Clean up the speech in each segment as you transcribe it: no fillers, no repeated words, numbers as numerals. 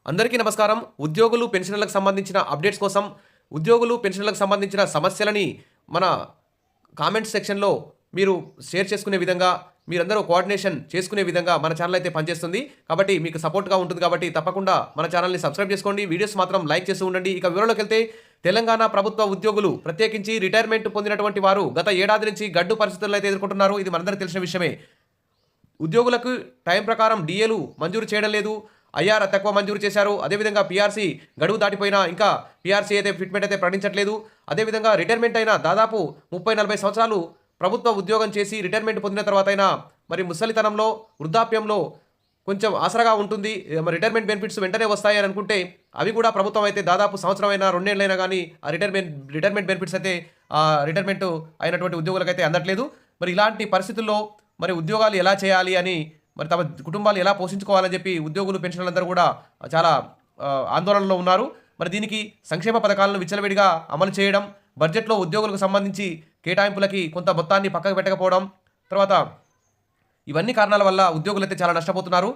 అందరికీ నమస్కారం. ఉద్యోగులు, పెన్షనర్లకు సంబంధించిన అప్డేట్స్ కోసం, ఉద్యోగులు, పెన్షనర్లకు సంబంధించిన సమస్యలని మన కామెంట్ సెక్షన్‌లో మీరు షేర్ చేసుకునే విధంగా, మీరందరూ కోఆర్డినేషన్ చేసుకునే విధంగా మన ఛానల్ అయితే పనిచేస్తుంది. కాబట్టి మీకు సపోర్ట్‌గా ఉంటుంది కాబట్టి తప్పకుండా మన ఛానల్‌ని సబ్స్క్రైబ్ చేసుకోండి. వీడియోస్ మాత్రం లైక్ చేస్తూ ఉండండి. ఇక వివరాల్లోకెళ్తే తెలంగాణ ప్రభుత్వ ఉద్యోగులు ప్రత్యేకించి రిటైర్మెంట్ పొందినటువంటి వారు గత ఏడాది నుంచి గడ్డు పరిస్థితులను అయితే ఎదుర్కొంటున్నారు. ఇది మనందరికీ తెలిసిన విషయమే. ఉద్యోగులకు టైం ప్రకారం డీఏలు మంజూరు చేయడం లేదు. ఐఆర్ తక్కువ మంజూరు చేశారు. అదేవిధంగా పీఆర్సీ గడువు దాటిపోయినా ఇంకా పీఆర్సీ అయితే ఫిట్మెంట్ అయితే ప్రకటించట్లేదు. అదేవిధంగా రిటైర్మెంట్ అయిన దాదాపు 30-40 సంవత్సరాలు ప్రభుత్వ ఉద్యోగం చేసి రిటైర్మెంట్ పొందిన తర్వాత అయినా మరి ముసలితనంలో, వృద్ధాప్యంలో కొంచెం ఆసరాగా ఉంటుంది. మరి రిటైర్మెంట్ బెనిఫిట్స్ వెంటనే వస్తాయి అని అనుకుంటే అవి కూడా ప్రభుత్వం అయితే దాదాపు సంవత్సరం అయినా 2 ఏళ్ళైనా కానీ ఆ రిటైర్మెంట్ బెనిఫిట్స్ అయితే రిటైర్మెంట్ అయినటువంటి ఉద్యోగులకైతే అందట్లేదు. మరి ఇలాంటి పరిస్థితుల్లో మరి ఉద్యోగాలు ఎలా చేయాలి అని, మరి తమ కుటుంబాలు ఎలా పోషించుకోవాలని చెప్పి ఉద్యోగులు, పెన్షనర్లందరూ కూడా చాలా ఆందోళనలో ఉన్నారు. మరి దీనికి సంక్షేమ పథకాలను విచ్చలవిడిగా అమలు చేయడం, బడ్జెట్లో ఉద్యోగులకు సంబంధించి కేటాయింపులకి కొంత మొత్తాన్ని పక్కకు పెట్టకపోవడం, తర్వాత ఇవన్నీ కారణాల వల్ల ఉద్యోగులు అయితే చాలా నష్టపోతున్నారు.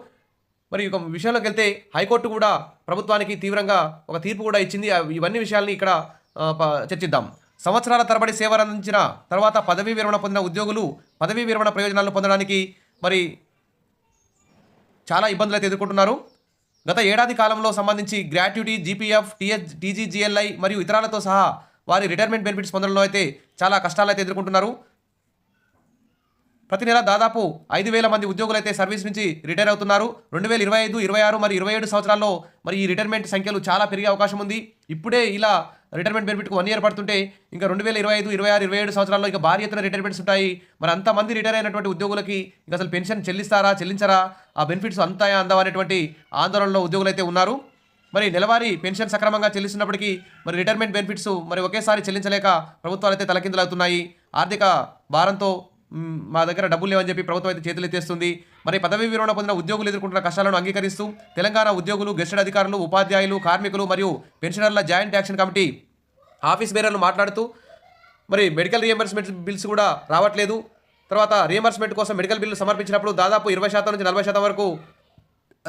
మరి ఒక విషయంలోకి వెళ్తే హైకోర్టు కూడా ప్రభుత్వానికి తీవ్రంగా ఒక తీర్పు కూడా ఇచ్చింది. ఇవన్నీ విషయాల్ని ఇక్కడ చర్చిద్దాం. సంవత్సరాల తరబడి సేవలు అందించిన తర్వాత పదవీ విరమణ పొందిన ఉద్యోగులు పదవీ విరమణ ప్రయోజనాలను పొందడానికి మరి చాలా ఇబ్బందులు అయితే ఎదుర్కొంటున్నారు. గత ఏడాది కాలంలో సంబంధించి గ్రాట్యుటీ, జీపీఎఫ్, టీజీజీఎల్ఐ మరియు ఇతరాలతో సహా వారి రిటైర్మెంట్ బెనిఫిట్స్ పొందడంలో అయితే చాలా కష్టాలు అయితే ఎదుర్కొంటున్నారు. ప్రతి నెల దాదాపు 5,000 మంది ఉద్యోగులు అయితే సర్వీస్ నుంచి రిటైర్ అవుతున్నారు. 2025, 26 మరియు 27 సంవత్సరాల్లో మరి ఈ రిటైర్మెంట్ సంఖ్యలు చాలా పెరిగే అవకాశం ఉంది. ఇప్పుడే ఇలా రిటైర్మెంట్ బెనిఫిట్కు 1 ఇయర్ పడుతుంటే ఇంకా 2025, 26, 27 సంవత్సరాల్లో ఇంకా భారీ ఎత్తున రిటైర్మెంట్స్ ఉంటాయి. మరి అంతమంది రిటైర్ అయినటువంటి ఉద్యోగులకి ఇంకా అసలు పెన్షన్ చెల్లిస్తారా, చెల్లించరా, ఆ బెనిఫిట్స్ అంతాయా అందవా అనేటువంటి ఆందోళనలో ఉద్యోగులు అయితే ఉన్నారు. మరి నెలవారీ పెన్షన్ సక్రమంగా చెల్లిస్తున్నప్పటికీ మరి రిటైర్మెంట్ బెనిఫిట్స్ మరి ఒకేసారి చెల్లించలేక ప్రభుత్వాలు అయితే తలకిందులవుతున్నాయి. ఆర్థిక భారంతో మా దగ్గర డబ్బులు లేవని చెప్పి ప్రభుత్వం అయితే చేతులెత్తేస్తుంది. మరి పదవీ విరమణ పొందిన ఉద్యోగులు ఎదుర్కొంటున్న కష్టాలను అంగీకరిస్తూ తెలంగాణ ఉద్యోగులు, గెస్టెడ్ అధికారులు, ఉపాధ్యాయులు, కార్మికులు మరియు పెన్షనర్ల జాయింట్ యాక్షన్ కమిటీ ఆఫీస్ బేరర్లు మాట్లాడుతూ మరి మెడికల్ రియంబర్స్మెంట్ బిల్స్ కూడా రావట్లేదు. తర్వాత రియంబర్స్మెంట్ కోసం మెడికల్ బిల్లు సమర్పించినప్పుడు దాదాపు 20% నుంచి 40% వరకు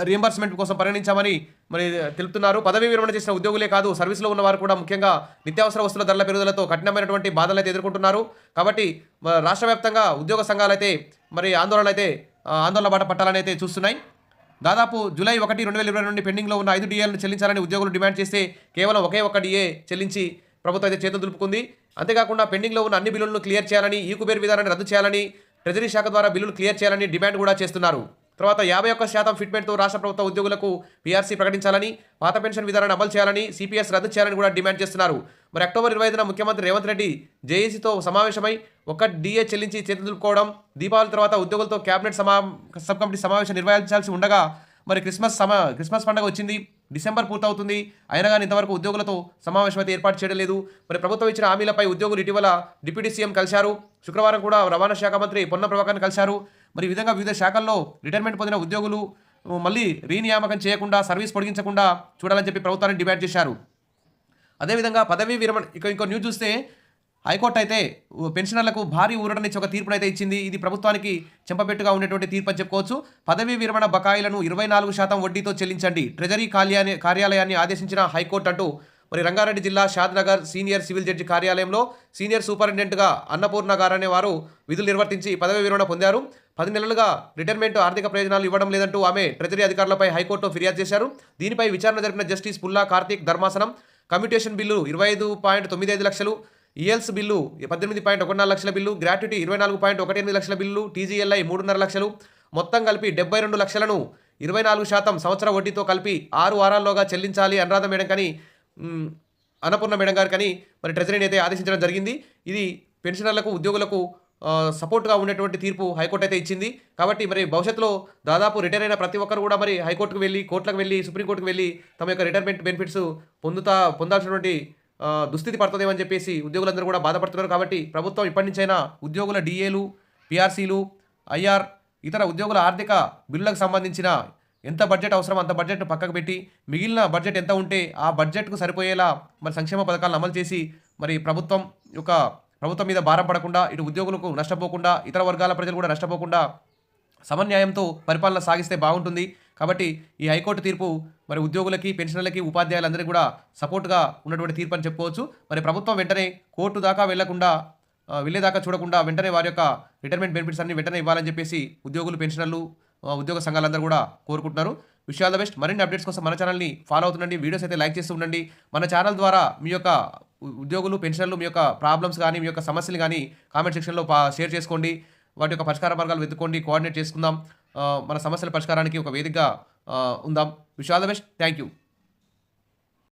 రియంబర్స్మెంట్ కోసం పరిగణించామని మరి తెలుపుతున్నారు. పదవీ విరమణ చేసిన ఉద్యోగులే కాదు, సర్వీస్లో ఉన్న వారు కూడా ముఖ్యంగా నిత్యావసర వస్తువుల ధరల పెరుగుదలతో కఠినమైనటువంటి బాధలు అయితే ఎదుర్కొంటున్నారు. కాబట్టి రాష్ట్ర వ్యాప్తంగా ఉద్యోగ సంఘాలు అయితే మరి ఆందోళన బాట పట్టాలని అయితే చూస్తున్నాయి. దాదాపు జూలై 1, 2020 నుండి పెండింగ్లో ఉన్న 5 డిఏలను చెల్లించాలని ఉద్యోగులు డిమాండ్ చేస్తే కేవలం ఒకే ఒక డిఏ చెల్లించి ప్రభుత్వం అయితే చేతులు దులుపుకుంది. అంతేకాకుండా పెండింగ్లో ఉన్న అన్ని బిల్లులను క్లియర్ చేయాలని, ఈ కుబేర్ విధానాన్ని రద్దు చేయాలని, ట్రెజరీ శాఖ ద్వారా బిల్లులు క్లియర్ చేయాలని డిమాండ్ కూడా చేస్తున్నారు. తర్వాత 51% ఫిట్మెంట్తో రాష్ట్ర ప్రభుత్వ ఉద్యోగులకు పీఆర్సీ ప్రకటించాలని, పాత పెన్షన్ విధానాన్ని అమలు చేయాలని, సిపిఎస్ రద్దు చేయాలని కూడా డిమాండ్ చేస్తున్నారు. మరి అక్టోబర్ 25న ముఖ్యమంత్రి రేవంత్ రెడ్డి జేఏసీతో సమావేశమై ఒక డిఏ చెల్లించి చేతులు దులుపుకోవడం, దీపావళి తర్వాత ఉద్యోగులతో కేబినెట్ సబ్ కమిటీ సమావేశం నిర్వహించాల్సి ఉండగా మరి క్రిస్మస్ పండుగ వచ్చింది, డిసెంబర్ పూర్తవుతుంది, అయినా కానీ ఇంతవరకు ఉద్యోగులతో సమావేశం అయితే ఏర్పాటు చేయడం లేదు. మరి ప్రభుత్వం ఇచ్చిన హామీలపై ఉద్యోగులు ఇటీవల డిప్యూటీ సీఎం కలిశారు. శుక్రవారం కూడా రవాణా శాఖ మంత్రి పొన్న ప్రభాకర్ని కలిశారు. మరి ఈ విధంగా వివిధ శాఖల్లో రిటైర్మెంట్ పొందిన ఉద్యోగులు మళ్ళీ రీనియామకం చేయకుండా, సర్వీస్ పొడిగించకుండా చూడాలని చెప్పి ప్రభుత్వాన్ని డిమాండ్ చేశారు. అదేవిధంగా పదవీ విరమణ ఇంకో న్యూస్ చూస్తే హైకోర్టు అయితే పెన్షనర్లకు భారీ ఊరటనిచ్చి ఒక తీర్పునైతే ఇచ్చింది. ఇది ప్రభుత్వానికి చెంపపెట్టుగా ఉండేటువంటి తీర్పు అని చెప్పుకోవచ్చు. పదవీ విరమణ బకాయిలను 24% వడ్డీతో చెల్లించండి, ట్రెజరీ కార్యాలయాన్ని ఆదేశించిన హైకోర్టు అంటూ మరి రంగారెడ్డి జిల్లా షాద్నగర్ సీనియర్ సివిల్ జడ్జి కార్యాలయంలో సీనియర్ సూపరింటెండెంట్గా అన్నపూర్ణ గారు అనే వారు విధులు నిర్వర్తించి పదవీ విరమణ పొందారు. 10 నెలలుగా రిటైర్మెంట్ ఆర్థిక ప్రయోజనాలు ఇవ్వడం లేదంటూ ఆమె ట్రెజరీ అధికారులపై హైకోర్టులో ఫిర్యాదు చేశారు. దీనిపై విచారణ జరిపిన జస్టిస్ పుల్లా కార్తీక్ ధర్మాసనం కమ్యూటేషన్ బిల్లు 25.95 లక్షలు, ఈఎల్స్ బిల్లు 18.14 లక్షల బిల్లు, గ్రాట్యుటీ 24.18 లక్షల బిల్లు, టీజీఎల్ఐ 3.5 లక్షలు, మొత్తం కలిపి 72 లక్షలను 24% సంవత్సర వడ్డీతో కలిపి 6 వారాల్లోగా చెల్లించాలి అనురాధ మేడం కానీ అన్నపూర్ణ మేడం గారు కానీ మరి ట్రెజరీని అయితే ఆదేశించడం జరిగింది. ఇది పెన్షనర్లకు, ఉద్యోగులకు సపోర్ట్గా ఉండేటువంటి తీర్పు హైకోర్టు అయితే ఇచ్చింది. కాబట్టి మరి భవిష్యత్తులో దాదాపు రిటైర్ అయిన ప్రతి ఒక్కరు కూడా మరి హైకోర్టుకు వెళ్ళి, కోర్టులకు వెళ్ళి, సుప్రీంకోర్టుకు వెళ్ళి తమ యొక్క రిటైర్మెంట్ బెనిఫిట్స్ పొందాల్సినటువంటి దుస్థితి పడుతుందేమని చెప్పేసి ఉద్యోగులందరూ కూడా బాధపడుతున్నారు. కాబట్టి ప్రభుత్వం ఇప్పటి నుంచైనా ఉద్యోగుల డిఏలు, పీఆర్సీలు, ఐఆర్, ఇతర ఉద్యోగుల ఆర్థిక బిల్లులకు సంబంధించిన ఎంత బడ్జెట్ అవసరమో అంత బడ్జెట్ను పక్కకు పెట్టి మిగిలిన బడ్జెట్ ఎంత ఉంటే ఆ బడ్జెట్కు సరిపోయేలా మరి సంక్షేమ పథకాలను అమలు చేసి మరి ప్రభుత్వం మీద భారం పడకుండా, ఇటు ఉద్యోగులకు నష్టపోకుండా, ఇతర వర్గాల ప్రజలు కూడా నష్టపోకుండా సమన్యాయంతో పరిపాలన సాగిస్తే బాగుంటుంది. కాబట్టి ఈ హైకోర్టు తీర్పు మరి ఉద్యోగులకి, పెన్షనర్లకి, ఉపాధ్యాయులందరికీ కూడా సపోర్ట్‌గా ఉన్నటువంటి తీర్పు అని చెప్పుకోవచ్చు. మరి ప్రభుత్వం వెంటనే కోర్టు దాకా వెళ్ళకుండా వెళ్ళేదాకా చూడకుండా వెంటనే వారి యొక్క రిటైర్మెంట్ బెనిఫిట్స్ అన్ని వెంటనే ఇవ్వాలని చెప్పేసి ఉద్యోగులు, పెన్షనర్లు, ఉద్యోగ సంఘాలందరూ కూడా కోరుకుంటున్నారు. Wish all the best. మరిన్ని అప్డేట్స్ కోసం మన ఛానల్‌ని ఫాలో అవుతుండండి. వీడియోస్ అయితే లైక్ చేస్తూ ఉండండి. మన ఛానల్ ద్వారా మీ యొక్క ఉద్యోగులు, పెన్షనర్లు మీ యొక్క ప్రాబ్లమ్స్ గానీ, మీ యొక్క సమస్యలు గానీ కామెంట్ సెక్షన్‌లో షేర్ చేసుకోండి. వాటి యొక్క పరిష్కార మార్గాలు వెతుక్కోండి. కోఆర్డినేట్ చేసుకుందాం. మన సమస్యల పరిష్కారానికి ఒక వేదికగా ఉందాం. Wish all the best. Thank you.